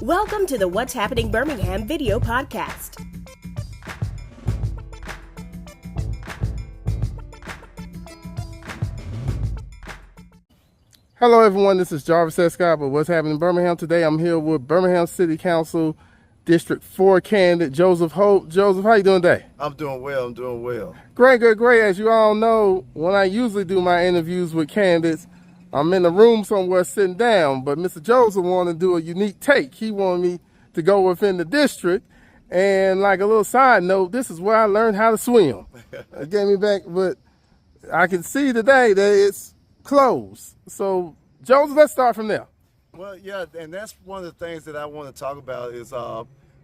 Welcome to the What's Happening Birmingham video podcast. Hello everyone, this is Jarvis Escott with What's Happening in Birmingham. Today I'm here with Birmingham City Council District 4 candidate Joseph Holt. Joseph, how you doing today? I'm doing well, Great. As you all know, when I usually do my interviews with candidates, I'm in a room somewhere sitting down, but Mr. Joseph wanted to do a unique take. He wanted me to go within the district, and like a little side note, this is where I learned how to swim. It gave me back, but I can see today that it's closed. So, Joseph, let's start from there. Well, yeah, and that's one of the things that I want to talk about is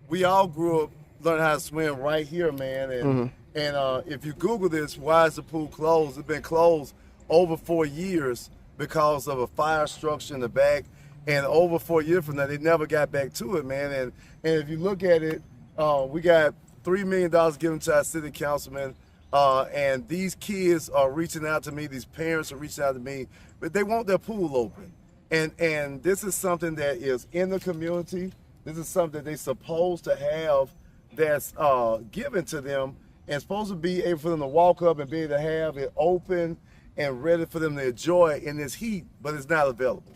we all grew up learning how to swim right here, man. And if you Google this, why is the pool closed? It's been closed over 4 years because of a fire structure in the back. And over 4 years from that, they never got back to it, man. And if you look at it, we got $3 million given to our city councilman. And these kids are reaching out to me, these parents are reaching out to me, but they want their pool open. And this is something that is in the community. This is something they're supposed to have that's given to them and supposed to be able for them to walk up and be able to have it open and ready for them to enjoy in this heat, but it's not available.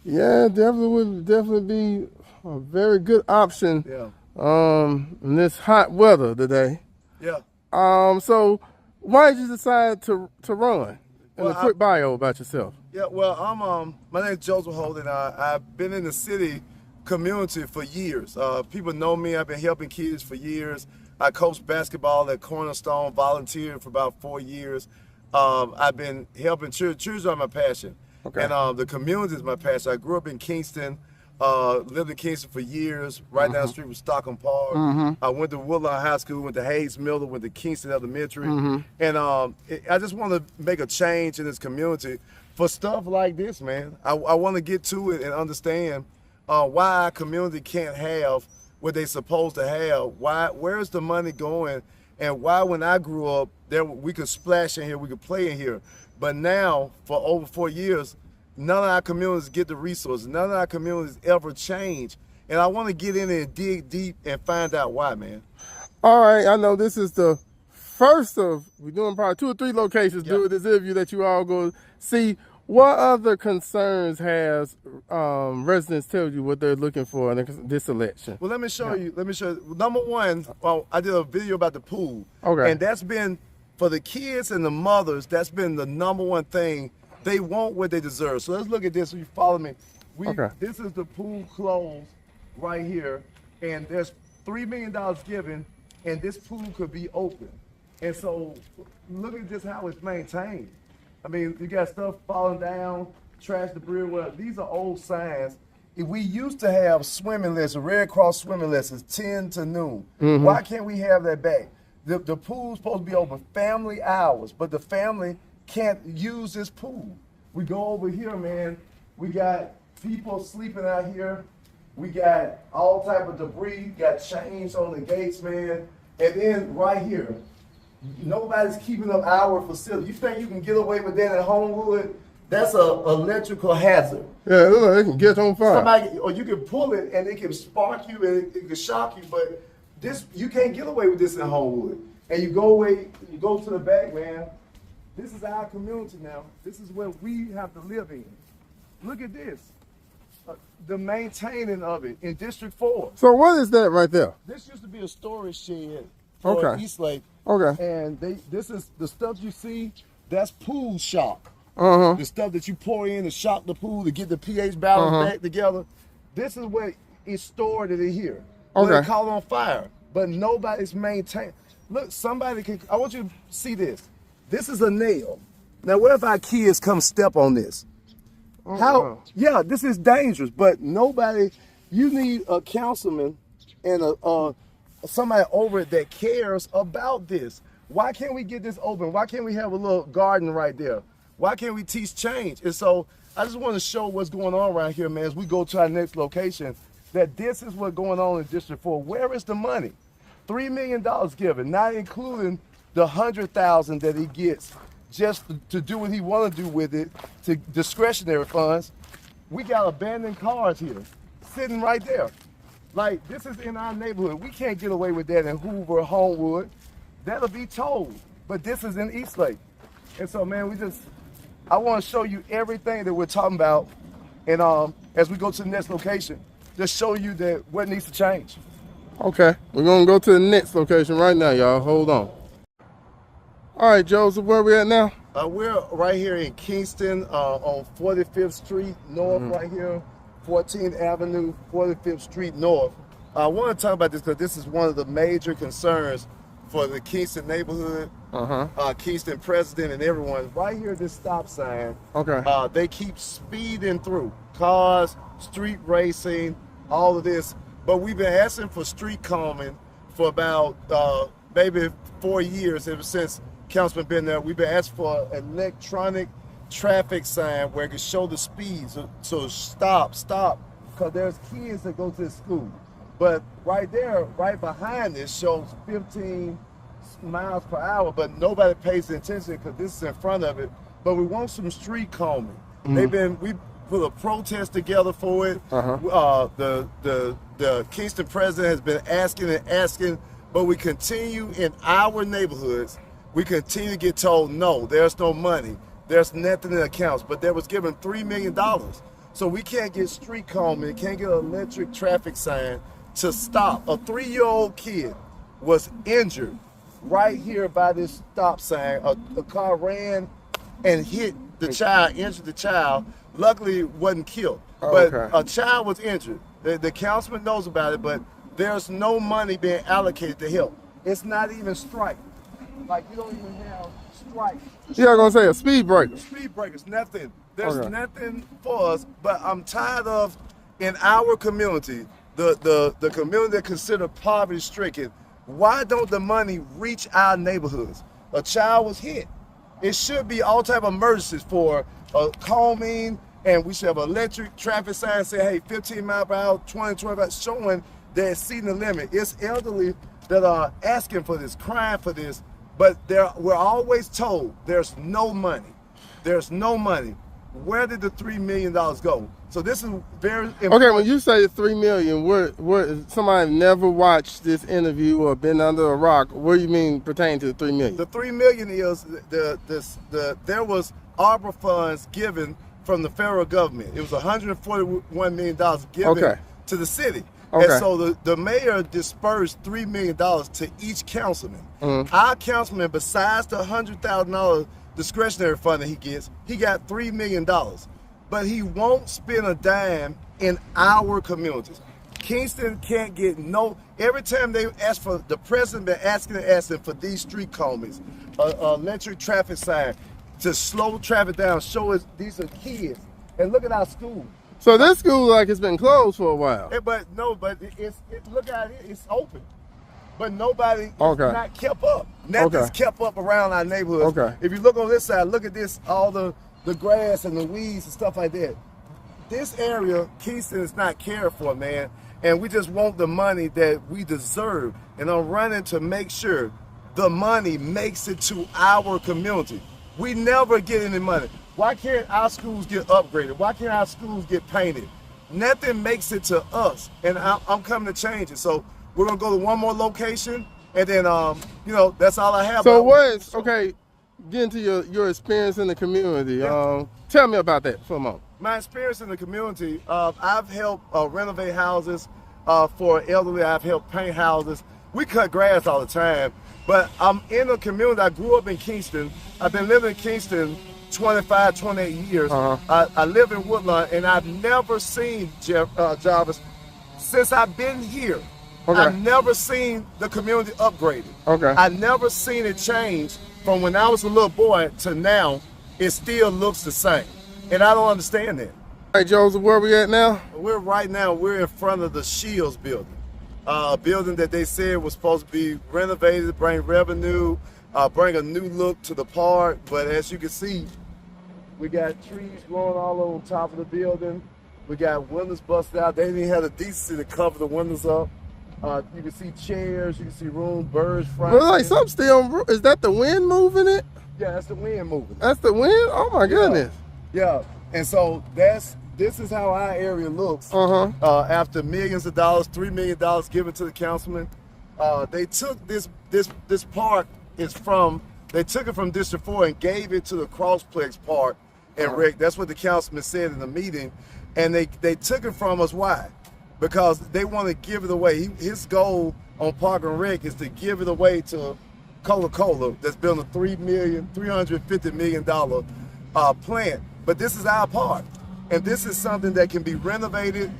Yeah, would be a very good option in this hot weather today. Yeah. So why did you decide to run? And a quick bio about yourself. Yeah, well, my name is Joseph Holt, and I've been in the city community for years. People know me. I've been helping kids for years. I coached basketball at Cornerstone, volunteered for about 4 years. I've been helping children. Children are my passion. Okay. And the community is my passion. I grew up in Kingston, lived in Kingston for years, right down the street with Stockholm Park. I went to Woodlawn High School, went to Hayes Miller, went to Kingston Elementary. And I just want to make a change in this community for stuff like this, man. I want to get to it and understand why our community can't have what they're supposed to have. Where's the money going? And why when I grew up, we could splash in here, we could play in here. But now, for over 4 years, none of our communities get the resources. None of our communities ever change. And I want to get in there and dig deep and find out why, man. All right, I know this is the first of, we're doing probably 2 or 3 locations doing this interview that you all go see. What other concerns has residents tell you what they're looking for in this election? Well, let me show you. Number one, I did a video about the pool. Okay. And that's been, for the kids and the mothers, that's been the number one thing. They want what they deserve. So let's look at this. So you follow me. This is the pool closed right here. And there's $3 million given, and this pool could be open. And so look at just how it's maintained. I mean, you got stuff falling down, trash, debris, well, these are old signs. If we used to have swimming lessons, Red Cross swimming lessons, 10 to noon. Why can't we have that back? The pool's supposed to be open family hours, but the family can't use this pool. We go over here, man. We got people sleeping out here. We got all type of debris, got chains on the gates, man. And then right here, nobody's keeping up our facility. You think you can get away with that at Homewood? That's an electrical hazard. Yeah, it can get on fire. Or you can pull it and it can spark you and it can shock you, but this, you can't get away with this in Homewood. And you go to the back, man. This is our community now. This is where we have to live in. Look at this. The maintaining of it in District 4. So what is that right there? This used to be a storage shed for Eastlake. Okay. And this is the stuff you see, that's pool shock. The stuff that you pour in to shock the pool to get the pH balance back together. This is where it's stored in here. When it caught on fire. But nobody's maintained. Look, I want you to see this. This is a nail. Now, what if our kids come step on this? Yeah, this is dangerous, but nobody, you need a councilman and somebody over it that cares about this. Why can't we get this open? Why can't we have a little garden right there? Why can't we teach change? And so I just want to show what's going on around here, man, as we go to our next location, that this is what's going on in District 4. Where is the money? $3 million given, not including the $100,000 that he gets just to do what he want to do with it, to discretionary funds. We got abandoned cars here. sitting right there. Like, this is in our neighborhood. We can't get away with that in Hoover, Homewood. That'll be told. But this is in Eastlake. And so, man, I want to show you everything that we're talking about. And as we go to the next location, just show you that what needs to change. Okay, we're gonna go to the next location right now, y'all. Hold on. All right, Joseph, where we at now? We're right here in Kingston on 45th Street North, right here, 14th Avenue, 45th Street North. I want to talk about this because this is one of the major concerns for the Kingston neighborhood, Kingston president and everyone. Right here, this stop sign, they keep speeding through. Cars, street racing, all of this. But we've been asking for street calming for about maybe 4 years, ever since Councilman been there. We've been asking for an electronic traffic sign where it can show the speed. So stop, because there's kids that go to the school. But right there, right behind this, shows 15 miles per hour, but nobody pays attention because this is in front of it. But we want some street calming. We put a protest together for it. The Kingston president has been asking, but we continue in our neighborhoods. We continue to get told, no, there's no money. There's nothing in accounts, but there was given $3 million. So we can't get street calming, can't get an electric traffic sign to stop. A 3-year-old kid was injured right here by this stop sign. A car ran and hit the child, injured the child. Luckily, wasn't killed, but a child was injured. The councilman knows about it, but there's no money being allocated to help. It's not even strike. Like, you don't even have strike. You're gonna say a speed breaker. Speed breakers, nothing. There's nothing for us, but I'm tired of, in our community, the community that considered poverty stricken, why don't the money reach our neighborhoods? A child was hit. It should be all type of emergencies for calming, and we should have electric traffic signs say, hey, 15 miles per hour, 20, 25, showing they're exceeding the limit. It's elderly that are asking for this, crying for this, but we're always told there's no money. There's no money. Where did the $3 million go? So this is very important. Okay, when you say $3 million, where somebody never watched this interview or been under a rock, what do you mean pertaining to the $3 million? The $3 million is there was ARPA funds given from the federal government. It was $141 million given to the city. And so the mayor dispersed $3 million to each councilman. Our councilman, besides the $100,000 discretionary fund that he gets, he got $3 million. But he won't spend a dime in our communities. Kingston can't get every time they ask for, the president been asking for these street calmings, electric traffic sign to slow traffic down, show us these are kids. And look at our school. So this school, like, it's been closed for a while. But look at it, it's open. But nobody is not kept up. Nothing's kept up around our neighborhoods. If you look on this side, look at this, all the grass and the weeds and stuff like that. This area, Kingston, is not cared for, man. And we just want the money that we deserve. And I'm running to make sure the money makes it to our community. We never get any money. Why can't our schools get upgraded? Why can't our schools get painted? Nothing makes it to us, and I'm coming to change it. So we're gonna go to one more location, and then that's all I have. So get into your experience in the community. Tell me about that for a moment. My experience in the community, I've helped renovate houses for elderly. I've helped paint houses. We cut grass all the time, but I'm in a community. I grew up in Kingston. I've been living in Kingston 25, 28 years. I live in Woodlawn, and I've never seen, Jarvis, since I've been here, I've never seen the community upgraded. I've never seen it change from when I was a little boy to now. It still looks the same, and I don't understand that. Hey, Joseph, where we at now? We're in front of the Shields building, a building that they said was supposed to be renovated, bring revenue, bring a new look to the park. But as you can see, we got trees growing all over the top of the building. We got windows busted out. They didn't even have the decency to cover the windows up. You can see chairs, you can see rooms, birds flying. Well, like something still, is that the wind moving it? Yeah, that's the wind moving. That's the wind? Oh my goodness. Yeah, and so that's this is how our area looks. Uh-huh. After millions of dollars, $3 million given to the councilman, they took this park they took it from District 4 and gave it to the Crossplex Park and Rec. That's what the councilman said in the meeting, and they took it from us. Why? Because they want to give it away. His goal on Park and Rec is to give it away to Coca-Cola, that's building a $350 million plant. But this is our park, and this is something that can be renovated.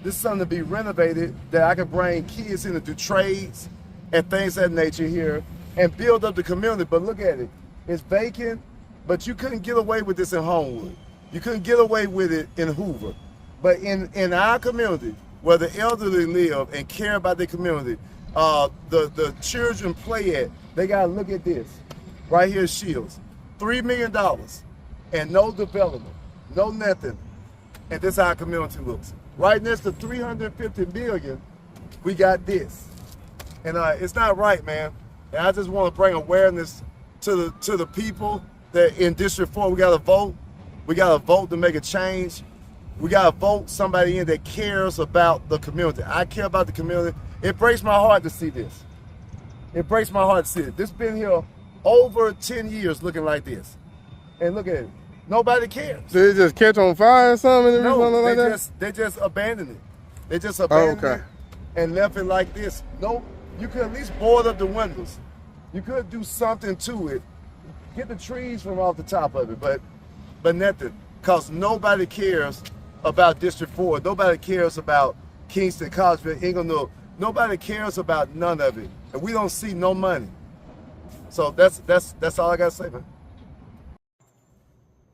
This is something to be renovated that I can bring kids in to do trades and things of that nature here and build up the community. But look at it, it's vacant, but you couldn't get away with this in Homewood. You couldn't get away with it in Hoover. But in our community, where the elderly live and care about their community, the children play at, they gotta look at this. Right here, Shields, $3 million and no development, no nothing. And this is how our community looks. Right next to $350 million, we got this. And it's not right, man. And I just want to bring awareness to the people that in District 4, we gotta vote. We gotta vote to make a change. We gotta vote somebody in that cares about the community. I care about the community. It breaks my heart to see this. It breaks my heart to see it. This been here over 10 years looking like this. And look at it. Nobody cares. Did it just catch on fire or something? No, Like that? they just abandoned it. They just abandoned okay. it and left it like this. No, you could at least board up the windows. You could do something to it. Get the trees from off the top of it, but nothing. Because nobody cares about District 4. Nobody cares about Kingston, Collegeville, Inglenook. Nobody cares about none of it. And we don't see no money. So that's all I gotta say, man.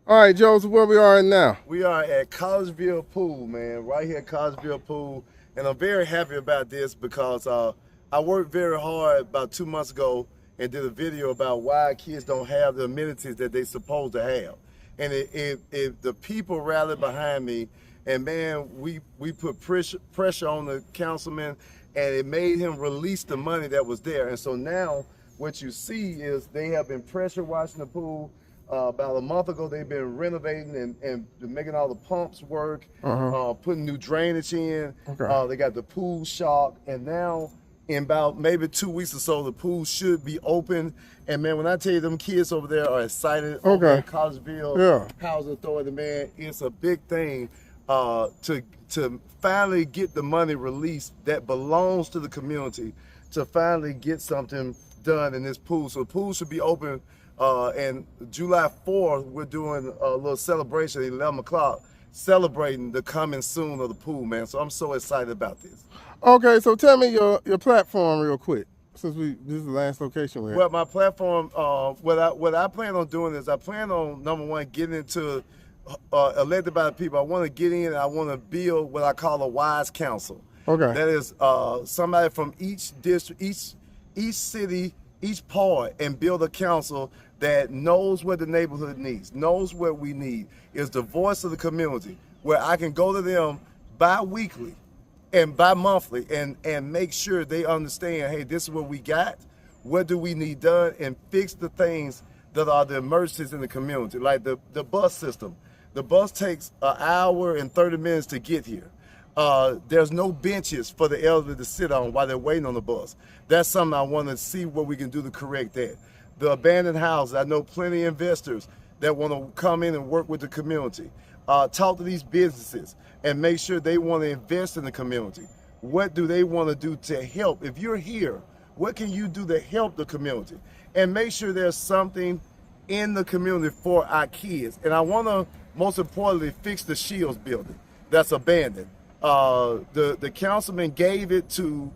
All right, Joseph, where we are now? We are at Collegeville Pool, man, right here at Collegeville Pool. And I'm very happy about this because I worked very hard about 2 months ago and did a video about why kids don't have the amenities that they supposed to have. And if the people rallied behind me, and man, we put pressure on the councilman, and it made him release the money that was there. And so now what you see is they have been pressure washing the pool. About a month ago, they've been renovating and making all the pumps work, putting new drainage in. Okay. They got the pool shock, and now in about maybe 2 weeks or so, the pool should be open. And man, when I tell you them kids over there are excited, over at Collegeville Housing Authority, man, it's a big thing to finally get the money released that belongs to the community, to finally get something done in this pool. So the pool should be open. And July 4th, we're doing a little celebration at 11 o'clock, celebrating the coming soon of the pool, man. So I'm so excited about this. Okay, so tell me your platform real quick, since this is the last location we're at. Well, my platform, what I plan on doing is I plan on, number one, getting into, elected by the people. I want to get in and I want to build what I call a wise council. Okay. That is somebody from each district, each city, each part, and build a council that knows what the neighborhood needs, knows what we need, is the voice of the community, where I can go to them bi-weekly and bi-monthly and make sure they understand, hey, this is what we got, what do we need done, and fix the things that are the emergencies in the community, like the bus system. The bus takes an hour and 30 minutes to get here. There's no benches for the elderly to sit on while they're waiting on the bus. That's something I want to see what we can do to correct that. The abandoned houses, I know plenty of investors that want to come in and work with the community. Talk to these businesses and make sure they want to invest in the community. What do they want to do to help? If you're here, what can you do to help the community? And make sure there's something in the community for our kids. And I want to, most importantly, fix the Shields building that's abandoned. The councilman gave it to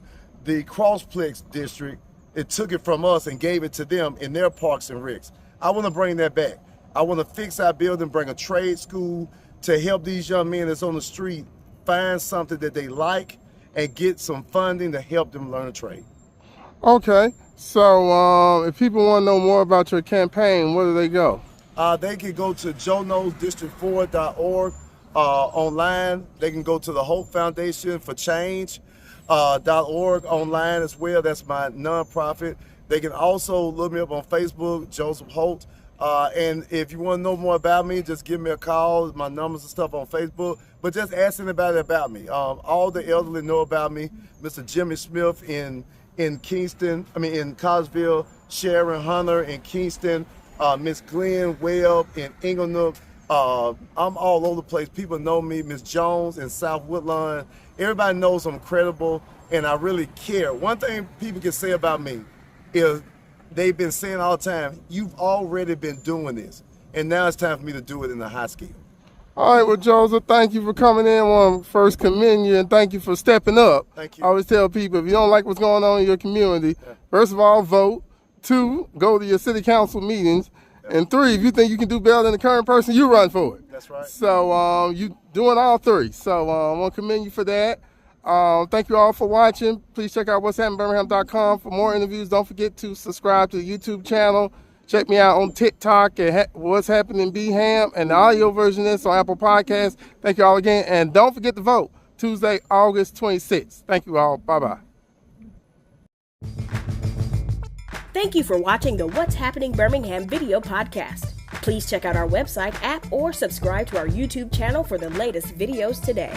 the Crossplex district. It took it from us and gave it to them in their parks and recs. I want to bring that back. I want to fix our building, bring a trade school to help these young men that's on the street find something that they like and get some funding to help them learn a trade. Okay, so if people want to know more about your campaign, where do they go? They can go to joeknowsdistrict4.org. Online. They can go to the Holt Foundation for Change .org online as well. That's my nonprofit. They can also look me up on Facebook, Joseph Holt. And if you want to know more about me, just give me a call. My numbers and stuff on Facebook. But just ask anybody about me. All the elderly know about me. Mr. Jimmy Smith in Kingston, in Collegeville, Sharon Hunter in Kingston, Miss Glenn Webb in Inglenook. I'm all over the place. People know me. Miss Jones in South Woodlawn. Everybody knows I'm credible, and I really care. One thing people can say about me is they've been saying all the time, you've already been doing this, and now it's time for me to do it in a high scale. All right, well, Joseph, thank you for coming in. I want to first commend you and thank you for stepping up. Thank you. I always tell people, if you don't like what's going on in your community, first of all, vote. 2, go to your city council meetings. And 3, if you think you can do better than the current person, you run for it. That's right. So you doing all 3. So I want to commend you for that. Thank you all for watching. Please check out what'shappenedbirmingham.com for more interviews. Don't forget to subscribe to the YouTube channel. Check me out on TikTok at What's Happening Birmingham, and the audio version is on Apple Podcasts. Thank you all again. And don't forget to vote Tuesday, August 26th. Thank you all. Bye-bye. Thank you for watching the What's Happening Birmingham video podcast. Please check out our website, app, or subscribe to our YouTube channel for the latest videos today.